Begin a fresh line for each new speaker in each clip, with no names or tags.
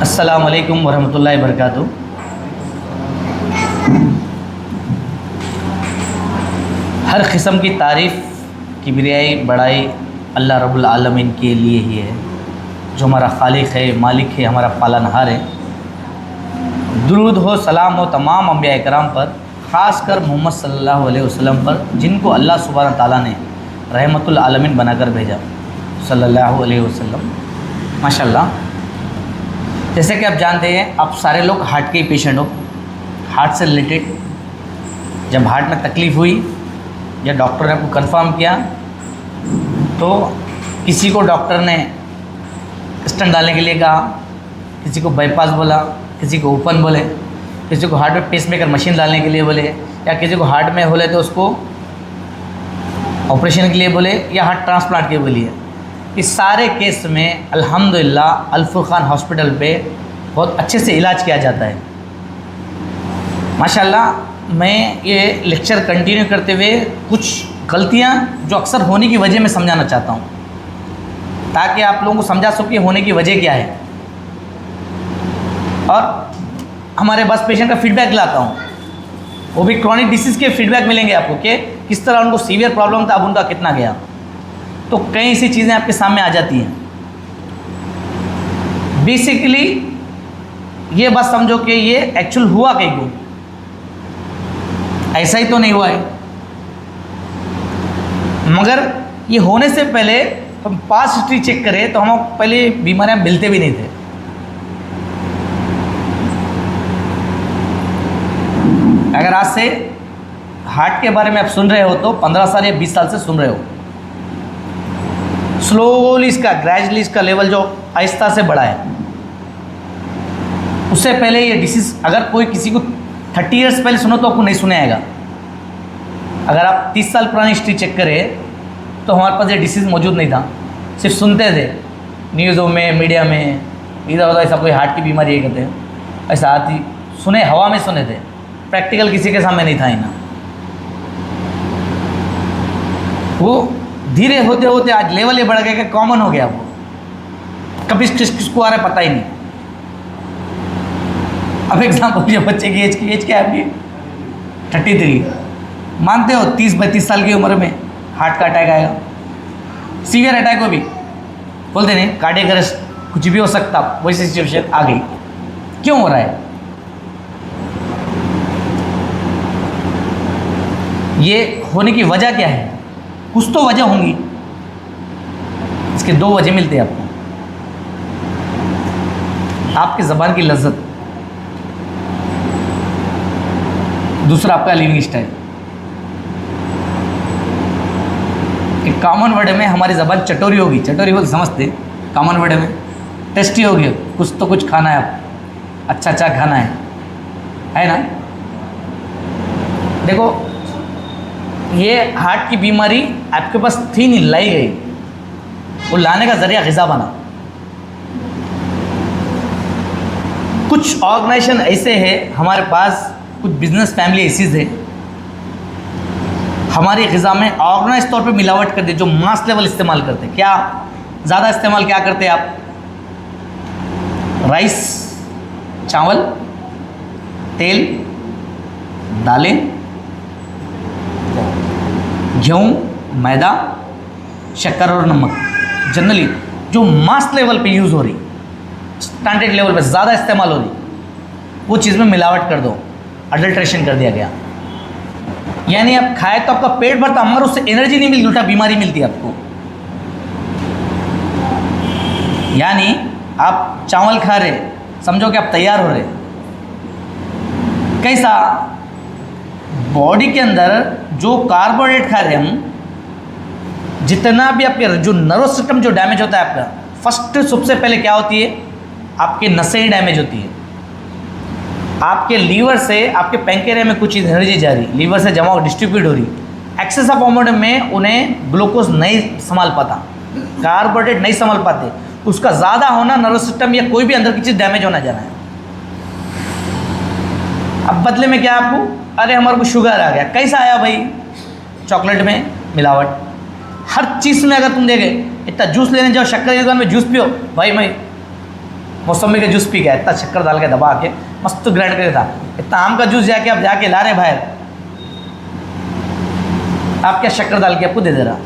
अस्सलाम वालेकुम वरहमतुल्लाहि वबरकातुहू। हर किस्म की तारीफ़, किबरियाई, बड़ाई अल्लाह रब्बुल आलमीन के लिए ही है, जो हमारा खालिक है, मालिक है, हमारा पालनहार है। दुरूद हो, सलाम हो तमाम अंबिया इकराम पर, ख़ासकर मोहम्मद सल्लल्लाहु अलैहि वसल्लम पर, जिनको अल्लाह सुब्हानहू तआला ने रहमतुल आलमीन बनाकर भेजा, सल्लल्लाहु अलैहि वसल्लम। माशाल्लाह, जैसे कि आप जानते हैं, आप सारे लोग हार्ट के ही पेशेंट हो। हार्ट से रिलेटेड जब हार्ट में तकलीफ़ हुई या डॉक्टर ने आपको कंफर्म किया, तो किसी को डॉक्टर ने स्टेंट डालने के लिए कहा, किसी को बाईपास बोला, किसी को ओपन बोले, किसी को हार्ट में पेसमेकर मशीन डालने के लिए बोले, या किसी को हार्ट में बोले तो उसको ऑपरेशन के लिए बोले, या हार्ट ट्रांसप्लांट के लिए। इस सारे केस में अल्हम्दुलिल्लाह अल फुरकान हॉस्पिटल पे बहुत अच्छे से इलाज किया जाता है। माशाल्लाह, मैं ये लेक्चर कंटिन्यू करते हुए कुछ गलतियाँ जो अक्सर होने की वजह मैं समझाना चाहता हूँ, ताकि आप लोगों को समझा सके होने की वजह क्या है। और हमारे पास पेशेंट का फीडबैक लाता हूँ, वो भी क्रॉनिक डिसीज़ के फीडबैक मिलेंगे आपको कि किस तरह उनको सीवियर प्रॉब्लम था, अब उनका कितना गया। तो कई ऐसी चीज़ें आपके सामने आ जाती हैं। बेसिकली ये बात समझो कि ये एक्चुअल हुआ कहीं को, ऐसा ही तो नहीं हुआ है। मगर ये होने से पहले हम पास्ट हिस्ट्री चेक करें तो हम पहले बीमारियां मिलते भी नहीं थे। अगर आज से हार्ट के बारे में आप सुन रहे हो तो 15 साल या 20 साल से सुन रहे हो। स्लोली इसका, ग्रेजुअली इसका लेवल जो आहिस्ता से बढ़ा है। उससे पहले ये डिसीज़ अगर कोई किसी को 30 ईयर्स पहले सुनो तो आपको नहीं सुने आएगा। अगर आप 30 साल पुरानी हिस्ट्री चेक करें तो हमारे पास ये डिसीज़ मौजूद नहीं था, सिर्फ सुनते थे न्यूज़ों में, मीडिया में, इधर उधर ऐसा कोई हार्ट की बीमारी है कहते हैं, ऐसा आती सुने, हवा में सुने थे, प्रैक्टिकल किसी के सामने नहीं था ही ना। वो धीरे होते होते आज लेवल ये बढ़ गया कि कॉमन हो गया। वो कभी किसको आ रहा है पता ही नहीं। अब एग्जाम्पल, बच्चे की एज क्या है आपकी? 33। मानते हो 30-32 साल की उम्र में हार्ट का अटैक आएगा, सीवियर अटैक हो भी बोलते नहीं, कार्डियक अरेस्ट, कुछ भी हो सकता, वैसी सिचुएशन आ गई। क्यों हो रहा है? ये होने की वजह क्या है? कुछ तो वजह होंगी। इसके 2 वजह मिलते हैं आपको। आपकी ज़बान की लज्जत, दूसरा आपका लिविंग स्टाइल। एक कॉमन वर्ड में हमारी ज़बान चटोरी होगी, चटोरी बोल समझते, कॉमन वर्ड में टेस्टी होगी, कुछ तो कुछ खाना है, आप अच्छा अच्छा खाना है ना। देखो, ये हार्ट की बीमारी आपके पास थी नहीं, लाई गई, वो लाने का जरिया ग़िज़ा बना। कुछ ऑर्गेनाइजेशन ऐसे है हमारे पास, कुछ बिजनेस फैमिली ऐसी है, हमारी ग़िज़ा में ऑर्गेनाइज तौर पे मिलावट कर दे, जो मास लेवल इस्तेमाल करते। क्या ज़्यादा इस्तेमाल क्या करते हैं आप? राइस, चावल, तेल, दालें, गेहूँ, मैदा, शक्कर और नमक। जनरली जो मास लेवल पे यूज़ हो रही, स्टैंडर्ड लेवल पे ज़्यादा इस्तेमाल हो रही, वो चीज़ में मिलावट कर दो, अडल्ट्रेशन कर दिया गया। यानी आप खाए तो आपका पेट भरता, मगर उससे एनर्जी नहीं मिलती, उल्टा बीमारी मिलती है आपको। यानी आप चावल खा रहे, समझो कि आप तैयार हो रहे, कैसा? बॉडी के अंदर जो कार्बोहाइड्रेट खा रहे हम, जितना भी आपके जो नर्वस सिस्टम जो डैमेज होता है आपका, फर्स्ट सबसे पहले क्या होती है? आपकी नसें डैमेज होती है। आपके लीवर से आपके पैंक्रियाज में कुछ एनर्जी जा रही, लीवर से जमा डिस्ट्रीब्यूट हो रही, एक्सेस ऑफ अमाउंट में उन्हें ग्लूकोज नहीं संभाल पाता, कार्बोहाइड्रेट नहीं संभाल पाते, उसका ज़्यादा होना नर्वस सिस्टम या कोई भी अंदर की चीज़ डैमेज होना जाना है। अब बदले में क्या आपको? अरे हमारे को शुगर आ गया। कैसा आया भाई? चॉकलेट में मिलावट, हर चीज़ में। अगर तुम देखे, इतना जूस लेने जाओ, शक्कर की दुकान में जूस पियो, भाई मैं मौसमी का जूस पी गया, इतना शक्कर डाल के दबा के मस्त ग्राइंड करके था। इतना आम का जूस जाके आप जाके ला रहे बाहर, आप क्या शक्कर डाल के आपको दे दे रहा।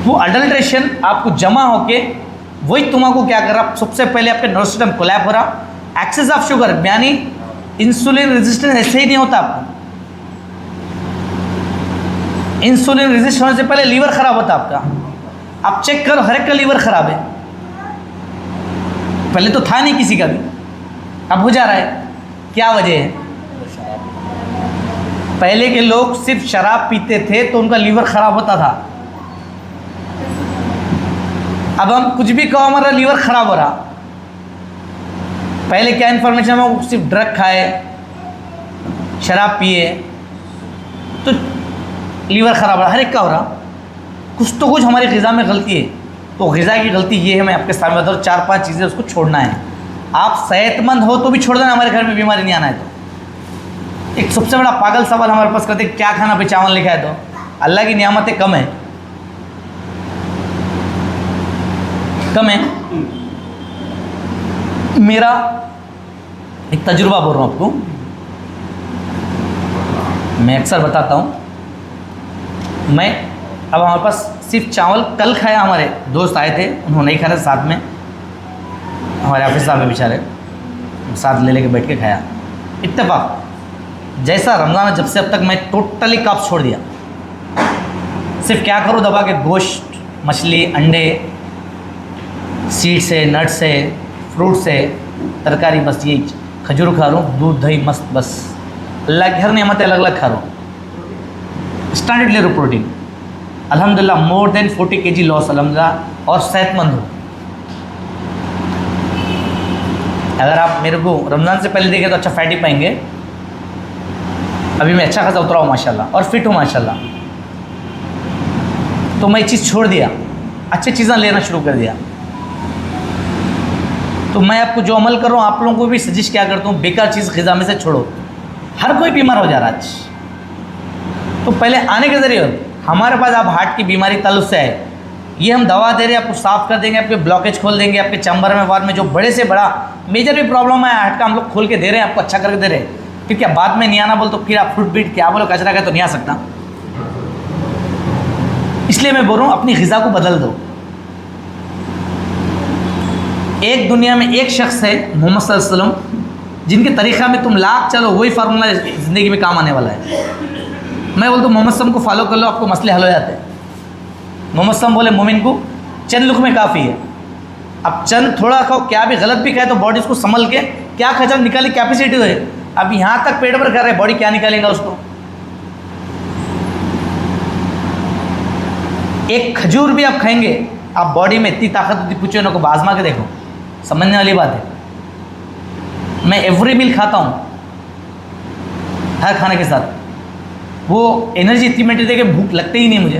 वो अडल्ट्रेशन आपको जमा होके वही तुम्हारा क्या कर रहा, सबसे पहले आपके नर्वस सिस्टम कोलैप हो रहा। एक्सेस ऑफ शुगर यानी इंसुलिन रेजिस्टेंस ऐसे ही नहीं होता आपको। इंसुलिन रेजिस्ट होने से पहले लीवर खराब होता आपका। आप चेक करो, हर एक का लीवर खराब है। पहले तो था नहीं किसी का भी, अब हो जा रहा है। क्या वजह है? पहले के लोग सिर्फ शराब पीते थे तो उनका लीवर खराब होता था। अब हम कुछ भी कहो हमारा लीवर खराब हो रहा। पहले क्या इन्फॉर्मेशन है, वो सिर्फ ड्रग खाए, शराब पिए तो लीवर खराब हो रहा, हर एक का हो रहा। कुछ तो कुछ हमारी ग़िज़ा में गलती है। तो ग़िज़ा की गलती ये है, मैं आपके सामने बता रहा हूँ, 4-5 चीज़ें उसको छोड़ना है। आप सेहतमंद हो तो भी छोड़ देना, हमारे घर में बीमारी नहीं आना है। तो एक सबसे बड़ा पागल सवाल हमारे पास करते क्या खाना पे चावल लिखा है, तो अल्लाह की नियामतें कम है, कम है। मेरा एक तजुर्बा बोल रहा हूँ आपको, मैं अक्सर बताता हूँ। मैं अब हमारे पास सिर्फ चावल कल खाया, हमारे दोस्त आए थे, उन्होंने नहीं खाया साथ में, हमारे ऑफिस साहब बेचारे साथ ले लेके बैठ के खाया। इत्तेफाक जैसा रमज़ान है, जब से अब तक मैं टोटली काप्स छोड़ दिया। सिर्फ क्या करूँ, दबा के गोश्त, मछली, अंडे, सीड्स है, नट्स है, फ्रूट्स है, तरकारी, बस यही खजूर खा रहा हूँ, दूध दही मस्त, बस अल्लाह की हर नेमत अलग अलग खा रहा हूँ। स्टैंडर्ड ले रहा हूँ प्रोटीन, अल्हम्दुलिल्लाह मोर देन 40 kg लॉस अल्हम्दुलिल्लाह, और सेहतमंद हो। अगर आप मेरे को रमज़ान से पहले देखें तो अच्छा फैटी पाएंगे। अभी मैं अच्छा खासा उतरा हूँ माशाल्लाह, और फिट हूँ माशाल्लाह। तो मैं ये चीज़ छोड़ दिया, अच्छी चीज़ें लेना शुरू कर दिया। तो मैं आपको जो अमल कर रहा हूँ, आप लोगों को भी सजेस्ट क्या करता हूँ, बेकार चीज़ ग़िज़ा में से छोड़ो। हर कोई बीमार हो जा रहा है आज। तो पहले आने के ज़रिए हमारे पास आप हार्ट की बीमारी ताल्लुक़ से है, ये हम दवा दे रहे हैं, आपको साफ़ कर देंगे, आपके ब्लॉकेज खोल देंगे, आपके चैम्बर में वार में जो बड़े से बड़ा मेजर भी प्रॉब्लम है हार्ट का, हम लोग खोल के दे रहे हैं, आपको अच्छा करके दे रहे हैं। फिर क्या बाद में नहीं आना बोल तो फिर आप फ्रूट बीट क्या बोलो, कचरा का तो नहीं आ सकता। इसलिए मैं बोल रहा हूँ, अपनी ग़िज़ा को बदल दो। एक दुनिया में एक शख्स है मोहम्मद सल्लल्लाहु अलैहि वसल्लम, जिनके तरीक़ा में तुम लाख चलो, वही फार्मूला ज़िंदगी में काम आने वाला है। मैं बोलता हूँ मोहम्मद सल्लम को फॉलो कर लो, आपको मसले हल हो जाते हैं। मोहम्मद सल्लम बोले मोमिन को चंद लुक़मे काफ़ी है। अब चंद थोड़ा खाओ, क्या भी गलत भी खाए तो बॉडी उसको संभल के क्या खजा निकाली कैपेसिटी है। अब यहाँ तक पेट भर कर रहे, बॉडी क्या निकालेगा उसको। एक खजूर भी आप खाएंगे, आप बॉडी में इतनी ताकत होती, पूछो ना को आजमा के देखो, समझने वाली बात है। मैं एवरी मील खाता हूँ, हर खाने के साथ वो एनर्जी इतनी मेंटेन है कि भूख लगती ही नहीं मुझे।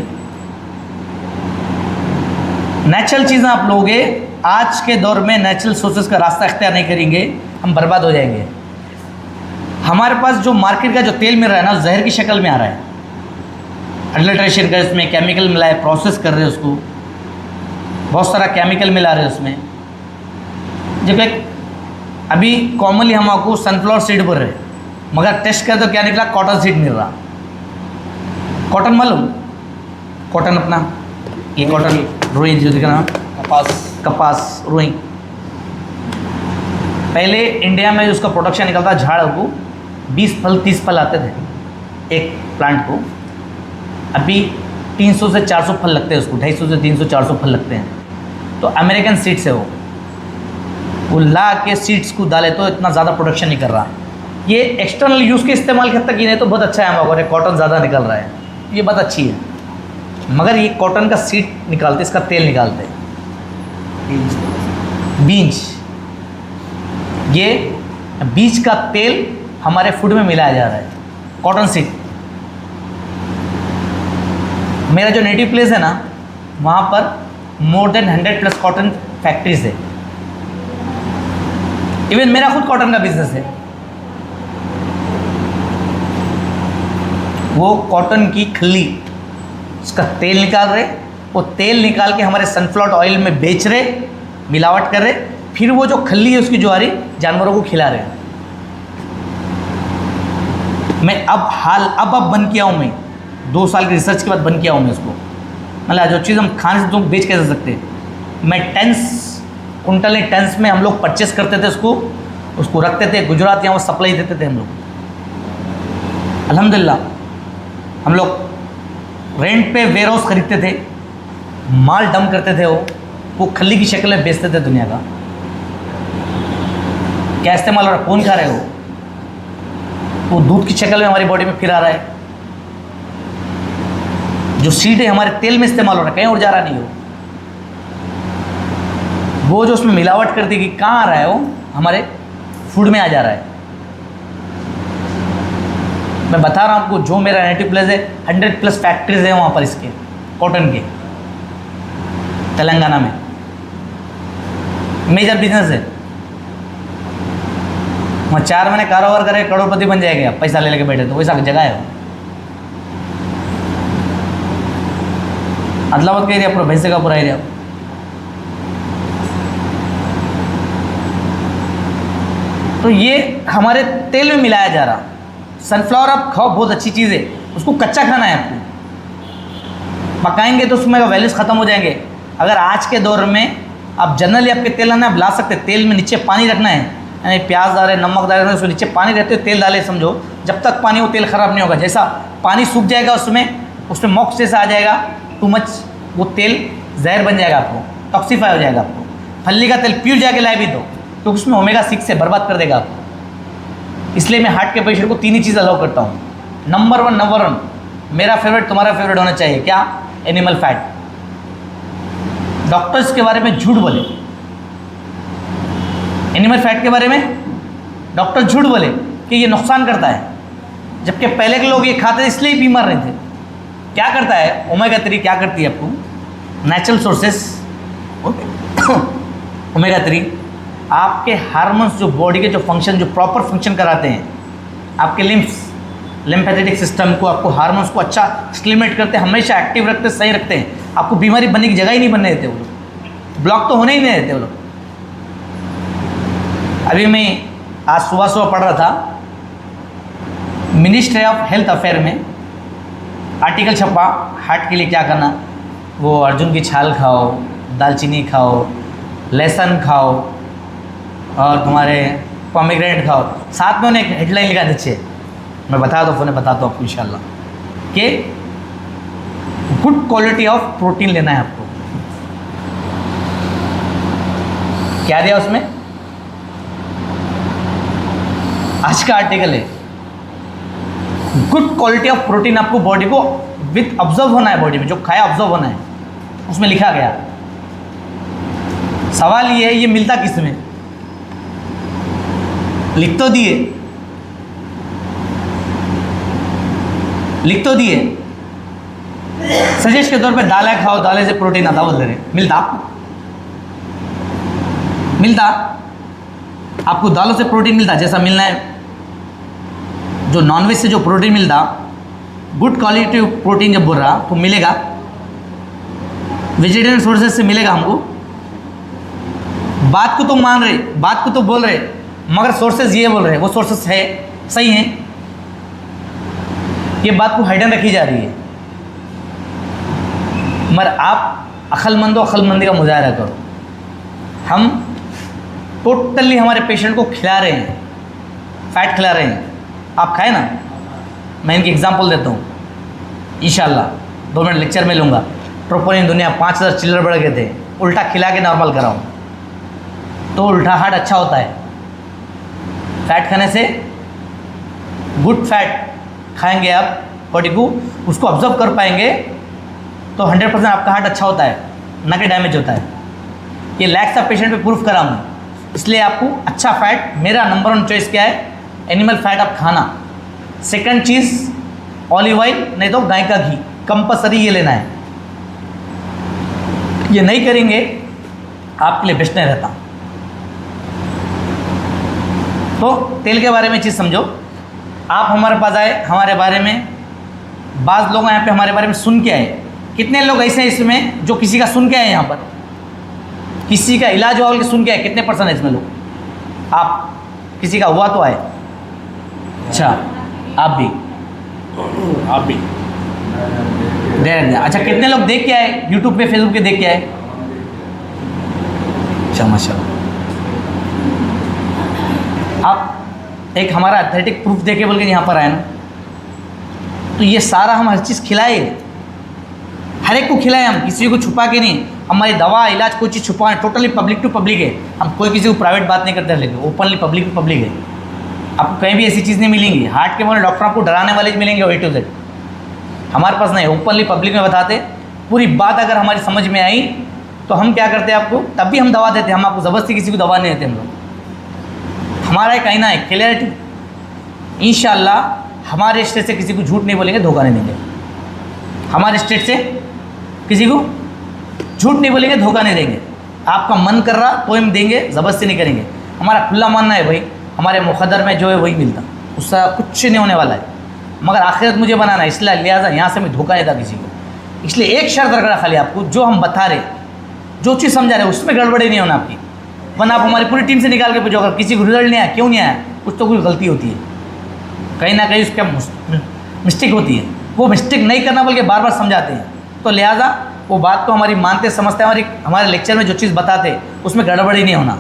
नेचुरल चीज़ें आप लोगे, आज के दौर में नेचुरल सोर्सेज का रास्ता इख्तियार नहीं करेंगे, हम बर्बाद हो जाएंगे। हमारे पास जो मार्केट का जो तेल मिल रहा है ना, जहर की शक्ल में आ रहा है। अडल्ट्रेशन कर, इसमें केमिकल मिला है, प्रोसेस कर रहे हैं उसको, बहुत सारा केमिकल मिला रहे हैं उसमें। जब एक अभी कॉमनली हम आपको सनफ्लावर सीड बोल रहे हैं, मगर टेस्ट कर तो क्या निकला, कॉटन सीड मिल रहा। कॉटन मालूम, कॉटन अपना ये कॉटन रुई जो दिखा ना, कपास रुई। पहले इंडिया में उसका प्रोडक्शन निकलता, झाड़ को 20 फल 30 फल आते थे एक प्लांट को। अभी 300 से 400 फल लगते हैं उसको, 250 से 300 400 फल लगते हैं। तो अमेरिकन सीड्स है वो ला के सीड्स को डाले तो इतना ज़्यादा प्रोडक्शन नहीं कर रहा। ये एक्सटर्नल यूज़ के इस्तेमाल के तक ही नहीं तो बहुत अच्छा है। हमारे कॉटन ज़्यादा निकल रहा है, ये बात अच्छी है। मगर ये कॉटन का सीड निकालते, इसका तेल निकालते, बीज, ये बीज का तेल हमारे फूड में मिलाया जा रहा है, कॉटन सीड। मेरा जो नेटिव प्लेस है ना, वहाँ पर मोर देन 100+ कॉटन फैक्ट्रीज है। इवन मेरा खुद कॉटन का बिजनेस है। वो कॉटन की खल्ली, उसका तेल निकाल रहे, वो तेल निकाल के हमारे सनफ्लावर ऑयल में बेच रहे, मिलावट कर रहे, फिर वो जो खल्ली है उसकी ज्वारी जानवरों को खिला रहे हैं। मैं अब बंद किया हूँ, मैं 2 साल की रिसर्च के बाद बंद किया हूँ मैं उसको। मतलब जो चीज़ हम खाने से तो बेच कैसे सकते हैं। मैं कुंटल टन्स में हम लोग परचेस करते थे, उसको रखते थे गुजरात, यहाँ वो सप्लाई देते थे हम लोग। अल्हम्दुलिल्लाह हम लोग रेंट पे वेयर हाउस खरीदते थे, माल डंप करते थे, वो खल्ली की शक्ल में बेचते थे दुनिया का। क्या इस्तेमाल हो रहा है, कौन खा रहे हो? वो दूध की शक्ल में हमारी बॉडी में फिर आ रहा है। जो सीड है हमारे तेल में इस्तेमाल हो रहा है, कहीं और जा रहा नहीं हो। वो जो उसमें मिलावट कर दी कि कहाँ आ रहा है, वो हमारे फूड में आ जा रहा है। मैं बता रहा हूँ आपको, जो मेरा नेटिव प्लेस है 100+ फैक्ट्रीज है वहाँ पर इसके कॉटन के, तेलंगाना में मेजर बिजनेस है। वहाँ 4 महीने कारोबार करे करोड़पति बन जाएगा, पैसा ले लेके बैठे तो वैसा जगह है। अदलावत का एरिया पूरा, भैंसे का पूरा एरिया। तो ये हमारे तेल में मिलाया जा रहा। सनफ्लावर आप खाओ, बहुत अच्छी चीज़ है, उसको कच्चा खाना है आपको। पकाएंगे तो उसमें वैल्यूज ख़त्म हो जाएंगे। अगर आज के दौर में आप जनरली आपके तेल लाना आप ला सकते, तेल में नीचे पानी रखना है, यानी प्याज डाले, नमक डाले, उसमें नीचे पानी रहते हो, तेल डाले समझो, जब तक पानी वो तेल ख़राब नहीं होगा। जैसा पानी सूख जाएगा उसमें मॉक्स जैसा आ जाएगा, टू मच, वो तेल जहर बन जाएगा, आपको टॉक्सीफाई हो जाएगा। आपको फल्ली का तेल प्योर जाके लाए भी दो, क्योंकि उसमें ओमेगा-6 से बर्बाद कर देगा आपको। इसलिए मैं हार्ट के पेशेंट को 3 ही चीज़ अलाउ करता हूँ। नंबर वन मेरा फेवरेट, तुम्हारा फेवरेट होना चाहिए क्या? Animal fat. डॉक्टर्स के बारे में झूठ बोले, एनिमल फैट के बारे में डॉक्टर झूठ बोले कि ये नुकसान करता है, जबकि पहले के लोग ये खाते थे इसलिए बीमार रहते। क्या करता है ओमेगा-3? क्या करती है आपको? नेचुरल सोर्सेस ओमेगा-3 आपके हार्मोन्स, जो बॉडी के जो फंक्शन, जो प्रॉपर फंक्शन कराते हैं, आपके लिम्फेटिक सिस्टम को, आपको हार्मोन्स को अच्छा स्टिमुलेट करते हैं, हमेशा एक्टिव रखते हैं, सही रखते हैं। आपको बीमारी बनने की जगह ही नहीं बनने देते वो लोग, ब्लॉक तो होने ही नहीं देते वो लोग। अभी मैं आज सुबह पढ़ रहा था, मिनिस्ट्री ऑफ हेल्थ अफेयर में आर्टिकल छपा, हार्ट के लिए क्या करना। वो अर्जुन की छाल खाओ, दालचीनी खाओ, लहसुन खाओ, और तुम्हारे पोमेग्रेनेट खाओ। साथ में उन्हें एक हेडलाइन लिखा नीचे, मैं बताता हूँ आपको इंशाल्लाह, कि गुड क्वालिटी ऑफ प्रोटीन लेना है आपको। क्या दिया उसमें? आज का आर्टिकल है, गुड क्वालिटी ऑफ प्रोटीन आपको बॉडी को विथ ऑब्जर्व होना है, बॉडी में जो खाया ऑब्जर्व होना है, उसमें लिखा गया। सवाल ये है, ये मिलता किस में? लिख तो दिए, सजेस्ट के तौर पे दालें खाओ, दालें से प्रोटीन आता, बोल रहे मिलता आपको दालों से प्रोटीन मिलता, जैसा मिलना है जो नॉनवेज से जो प्रोटीन मिलता, गुड क्वालिटी प्रोटीन जब बोल रहा तो मिलेगा वेजिटेरियन सोर्सेज से मिलेगा हमको। बात को तो मान रहे, बात को तो बोल रहे, मगर सोर्सेज ये बोल रहे हैं, वो सोर्सेज है सही हैं, ये बात को हाइडन रखी जा रही है। मगर आप अक्लमंदी का मुजाहरा करो। हम टोटली हमारे पेशेंट को खिला रहे हैं, फैट खिला रहे हैं। आप खाए ना, मैं इनकी एग्जांपल देता हूँ इंशाल्लाह, 2 मिनट लेक्चर में लूँगा। ट्रोपोनिन दुनिया 5000 चिल्लर बढ़ गए थे, उल्टा खिला के नॉर्मल कराऊँ तो उल्टा हार्ट अच्छा होता है। फैट खाने से, गुड फैट खाएंगे आप बॉडी को, उसको ऑब्जर्व कर पाएंगे तो 100% आपका हार्ट अच्छा होता है, ना कि डैमेज होता है। ये लैक्स ऑफ पेशेंट पे प्रूफ करा हूँ, इसलिए आपको अच्छा फैट, मेरा नंबर 1 चॉइस क्या है? एनिमल फैट आप खाना। सेकंड चीज़ ऑलिव ऑयल, नहीं तो गाय का घी, कंपलसरी ये लेना है। ये नहीं करेंगे आपके लिए बेस्ट नहीं रहता। तो तेल के बारे में चीज़ समझो। आप हमारे पास आए, हमारे बारे में बाज़ लोग यहाँ पे हमारे बारे में सुन के आए। कितने लोग ऐसे हैं इसमें जो किसी का सुन के आए यहाँ पर? किसी का इलाज हुआ बोल के सुन के आए, कितने % है इसमें लोग? आप किसी का हुआ तो आए? अच्छा, आप भी दे। अच्छा, कितने लोग देख के आए यूट्यूब पे, फेसबुक पे देख के आए? अच्छा, माशाल्लाह। आप एक हमारा एथलेटिक प्रूफ देके बोल के यहाँ पर आए ना, तो ये सारा हम हर चीज़ खिलाए, हर एक को खिलाए, हम किसी को छुपा के नहीं। हमारी दवा इलाज कोई चीज़ छुपाए, टोटली पब्लिक टू पब्लिक है। हम कोई किसी को प्राइवेट बात नहीं करते, लेकिन ओपनली पब्लिक टू पब्लिक है। आपको कहीं भी ऐसी चीज़ नहीं मिलेंगी। हार्ट के बोले डॉक्टर आपको डराने वाले मिलेंगे A to Z, हमारे पास नहीं। ओपनली पब्लिक में बताते, पूरी बात अगर हमारी समझ में आई तो हम क्या करते हैं आपको, तब भी हम दवा देते हैं। हम आपको ज़बरदस्ती किसी को दवा नहीं देते। हम लोग, हमारा एक कहना है क्लियरिटी। इंशाअल्लाह हमारे स्टेट से किसी को झूठ नहीं बोलेंगे, धोखा नहीं देंगे। हमारे स्टेट से किसी को झूठ नहीं बोलेंगे, धोखा नहीं देंगे। आपका मन कर रहा तो हम देंगे, ज़बरदस्ती नहीं करेंगे। हमारा खुला मानना है भाई, हमारे मुक़द्दर में जो है वही मिलता, उसका कुछ नहीं होने वाला है। मगर आखिरत मुझे बनाना है, इसलिए लिहाजा यहाँ से मैं धोखा नहीं था किसी को। इसलिए एक शर्त रखना खाली आपको, जो हम बता रहे, जो चीज़ समझा रहे, उसमें गड़बड़ी नहीं होना आपकी। वरना आप हमारी पूरी टीम से निकाल के पूछो, अगर किसी को रिजल्ट नहीं आया, क्यों नहीं आया, कुछ तो कुछ गलती होती है, कहीं ना कहीं उसका मिस्टेक होती है। वो मिस्टेक नहीं करना बोल के बार बार समझाते हैं, तो लिहाजा वो बात को हमारी मानते समझते हैं। हमारे लेक्चर में जो चीज़ बताते उसमें गड़बड़ी नहीं होना।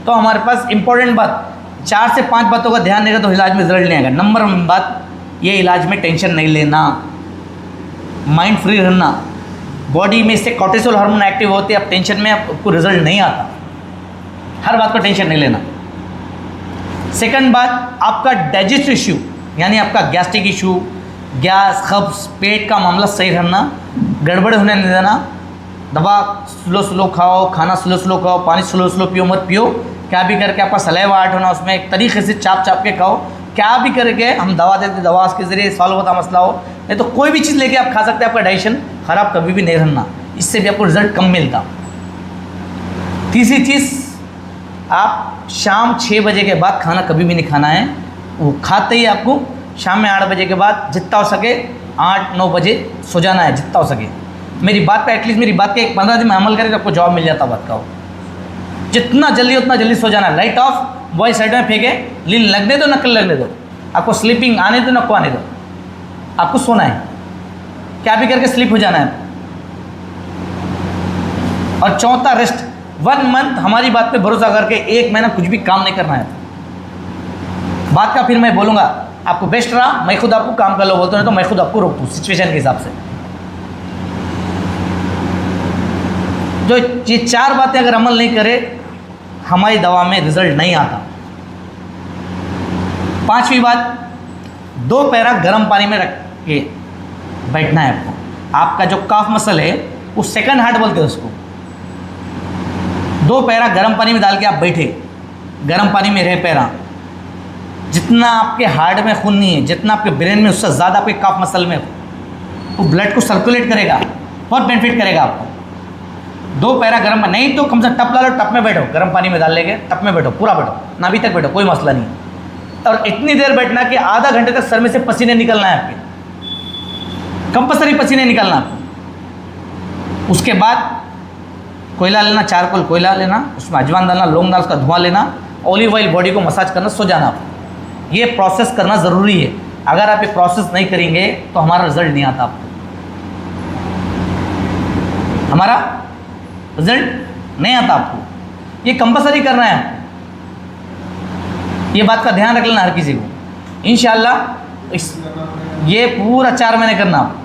तो हमारे पास इंपॉर्टेंट बात 4 से 5 बातों का ध्यान देगा तो इलाज में रिजल्ट नहीं आएगा। नंबर 1 बात, ये इलाज में टेंशन नहीं लेना, माइंड फ्री रहना। बॉडी में इससे कॉर्टिसोल हार्मोन एक्टिव होते हैं, अब टेंशन में आपको रिजल्ट नहीं आता। हर बात को टेंशन नहीं लेना। सेकंड बात, आपका डाइजेस्टिव इशू यानी आपका गैस्ट्रिक इशू, गैस, कब्ज, पेट का मामला सही रहना, गड़बड़ होने नहीं देना। दवा स्लो स्लो खाओ, खाना स्लो स्लो खाओ, पानी स्लो स्लो पियो, मत पियो। क्या भी करके आपका सलाइवा आर्ट होना, उसमें एक तरीके से चाप चाप के खाओ। क्या भी करके हम दवा देते, दवा के ज़रिए सॉल्व होता मसला हो। नहीं तो कोई भी चीज़ लेके आप खा सकते हैं, आपका डाइजेशन ख़राब कभी भी नहीं रहना, इससे भी आपको रिजल्ट कम मिलता। तीसरी चीज़, आप शाम 6 बजे के बाद खाना कभी भी नहीं खाना है। वो खाते ही आपको शाम में 8 बजे के बाद जितना हो सके 8-9 बजे सो जाना है, जितना हो सके। मेरी बात पे एटलीस्ट मेरी बात के 15 दिन में अमल करें तो आपको जवाब मिल जाता बात का। जितना जल्दी उतना जल्दी सो जाना है। लाइट ऑफ, बॉय साइड में फेंके, लीन लगने दो, नकल लगने दो, आपको स्लीपिंग आने दो, नको आने दो, आपको सोना है। क्या भी करके स्लीप हो जाना है। और चौथा, रेस्ट। 1 मंथ हमारी बात पे भरोसा करके 1 महीना कुछ भी काम नहीं करना है। बात का फिर मैं बोलूँगा, आपको बेस्ट रहा, मैं खुद आपको काम कर लो बोलता हूँ, तो मैं खुद आपको रोकूँ सिचुएशन के हिसाब से। जो ये 4 बातें अगर अमल नहीं करे, हमारी दवा में रिजल्ट नहीं आता। 5वीं बात, 2 पैरा गर्म पानी में रख के बैठना है आपको। आपका जो काफ मसल है वो सेकंड हार्ट बोलते हैं उसको। 2 पैरा गर्म पानी में डाल के आप बैठे, गर्म पानी में रहे पैरा। जितना आपके हार्ट में खून नहीं है, जितना आपके ब्रेन में, उससे ज़्यादा आपके काफ मसल में वो ब्लड को सर्कुलेट करेगा, बहुत बेनिफिट करेगा आपको। 2 पैरा गर्म, नहीं तो कम से कम टप ला लो, टप में बैठो, गर्म पानी में डाल लेंगे, टप में बैठो, पूरा बैठो, नाभि तक बैठो, कोई मसला नहीं। और इतनी देर बैठना कि आधा घंटे तक सर में से पसीने निकलना है आपके, कंपल्सरी पसीने निकलना आपको। उसके बाद कोयला लेना, चारकोल कोयला लेना, उसमें अजवाइन डालना, लौंग डाल, उसका धुआं लेना, ऑलिव ऑयल बॉडी को मसाज करना, सो जाना आपको। ये प्रोसेस करना ज़रूरी है। अगर आप ये प्रोसेस नहीं करेंगे तो हमारा रिजल्ट नहीं आता आपको, हमारा रिजल्ट नहीं आता आपको। ये कंपल्सरी करना है आपको, ये बात का ध्यान रख लेना हर किसी को। इंशाअल्लाह ये पूरा 4 महीने करना आप,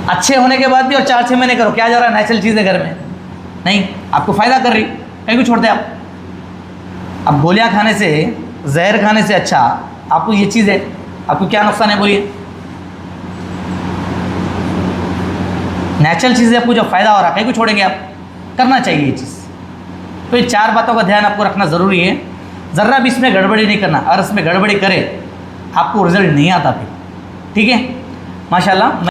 अच्छे होने के बाद भी। और 4-6 महीने करो, क्या जा रहा है, नेचुरल चीज़ है घर में, नहीं आपको फ़ायदा कर रही, कहीं को छोड़ते आप। अब गोलियां खाने से, जहर खाने से अच्छा आपको ये चीज़ है, आपको क्या नुकसान है बोलिए। नेचुरल चीज़ है, आपको जो फ़ायदा हो रहा है, कहीं को छोड़ेंगे आप, करना चाहिए ये चीज़। तो ये 4 बातों का ध्यान आपको रखना ज़रूरी है। ज़रा भी इसमें गड़बड़ी नहीं करना, अगर इसमें गड़बड़ी करे आपको रिजल्ट नहीं आता फिर, ठीक है। माशाल्लाह।